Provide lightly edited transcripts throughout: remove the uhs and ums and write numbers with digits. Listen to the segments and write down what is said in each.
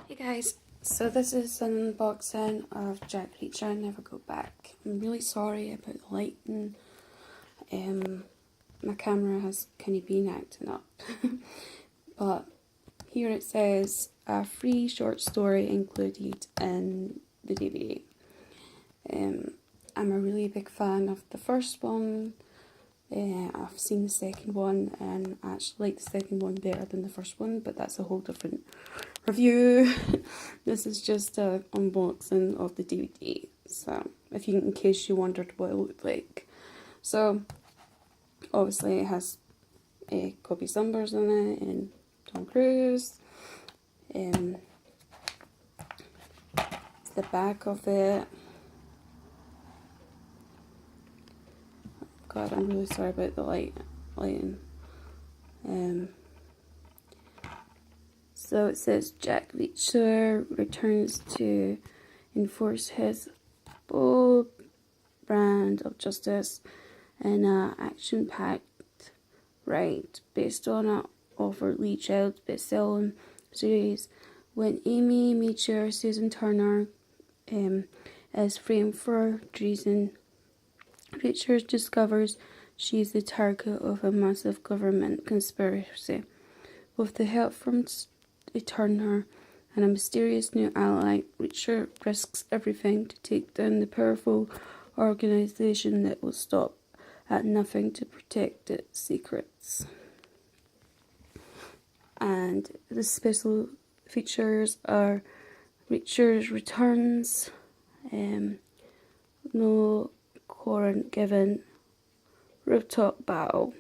Hey guys, so this is an unboxing of Jack Reacher Never Go Back. I'm really sorry about the lighting. My camera has kind of been acting up. But here it says a free short story included in the DVD. I'm a really big fan of the first one. I've seen the second one and I actually like the second one better than the first one, but that's a whole different review. This is just an unboxing of the DVD, so in case you wondered what it looked like. So obviously it has Kobe Summers in it and Tom Cruise. It's the back of it. God, I'm really sorry about the lighting. So it says Jack Reacher returns to enforce his bold brand of justice in an action-packed ride based on an Lee Child best-selling series. When Amy Major Susan Turner is framed for treason, Reacher discovers she's the target of a massive government conspiracy. With the help from Turner and a mysterious new ally, Reacher risks everything to take down the powerful organization that will stop at nothing to protect its secrets. And the special features are Reacher's returns, no Quarant given, rooftop battle,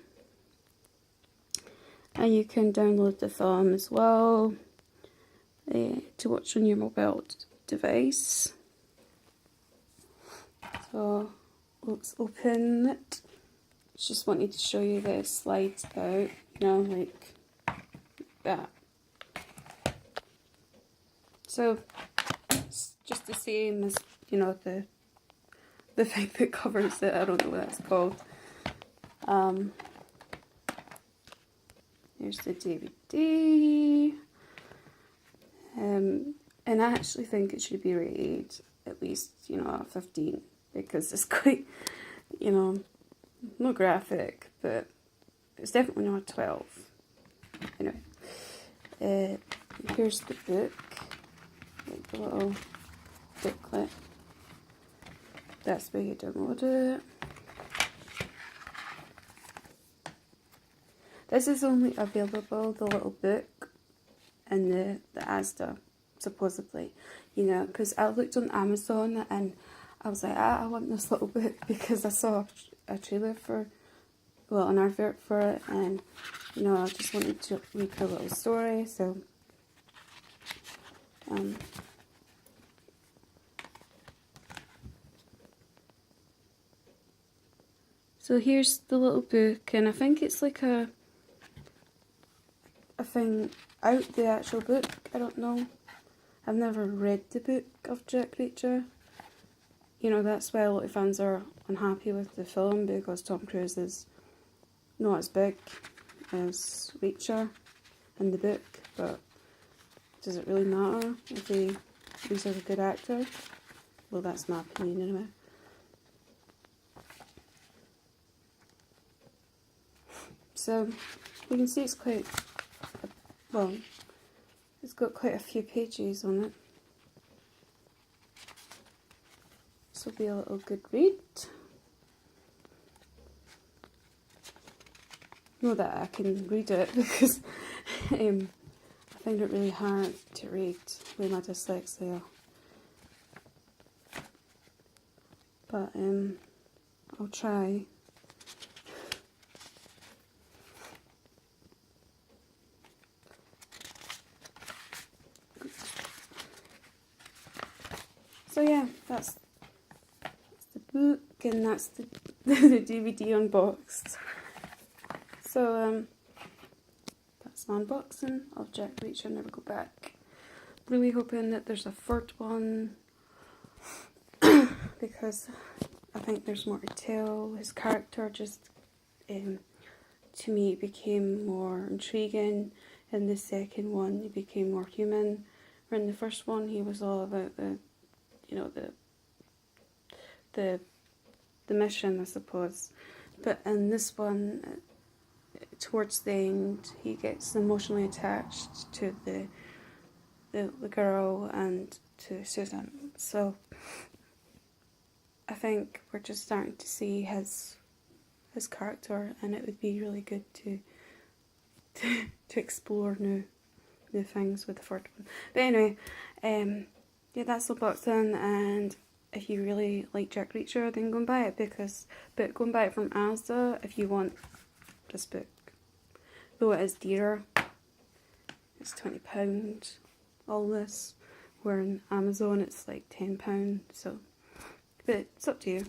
and you can download the film as well to watch on your mobile device. So let's open it. Just wanted to show you the slides out, like that. So it's just the same as the thing that covers it. I don't know what that's called. Here's the DVD. And I actually think it should be rated at least, 15, because it's quite, not graphic, but it's definitely not 12. Anyway, here's the book, like the little booklet. That's where you download it. This is only available, the little book, in the Asda, supposedly, because I looked on Amazon and I was like, I want this little book, because I saw a trailer an advert for it, and, I just wanted to read the little story, so, so here's the little book, and I think it's like a thing out the actual book. I don't know. I've never read the book of Jack Reacher. That's why a lot of fans are unhappy with the film, because Tom Cruise is not as big as Reacher in the book. But does it really matter if he's a good actor? Well, that's my opinion anyway. So you can see it's it's got quite a few pages on it. This will be a little good read. Not that I can read it, because I find it really hard to read with my dyslexia. But I'll try. So yeah, that's the book, and that's the DVD unboxed. So that's my unboxing of Jack Reacher Never Go Back. Really hoping that there's a third one, because I think there's more to tell. His character just, to me, became more intriguing. In the second one, he became more human. Where in the first one he was all about the, you know, the mission, I suppose. But in this one, towards the end, he gets emotionally attached to the girl and to Susan. So I think we're just starting to see his character, and it would be really good to explore new things with the third one. But anyway, yeah, that's Unboxing, and if you really like Jack Reacher, then go and buy it, but go and buy it from Asda if you want this book. Though it is dearer, it's £20, all this, where in Amazon it's like £10, so, but it's up to you.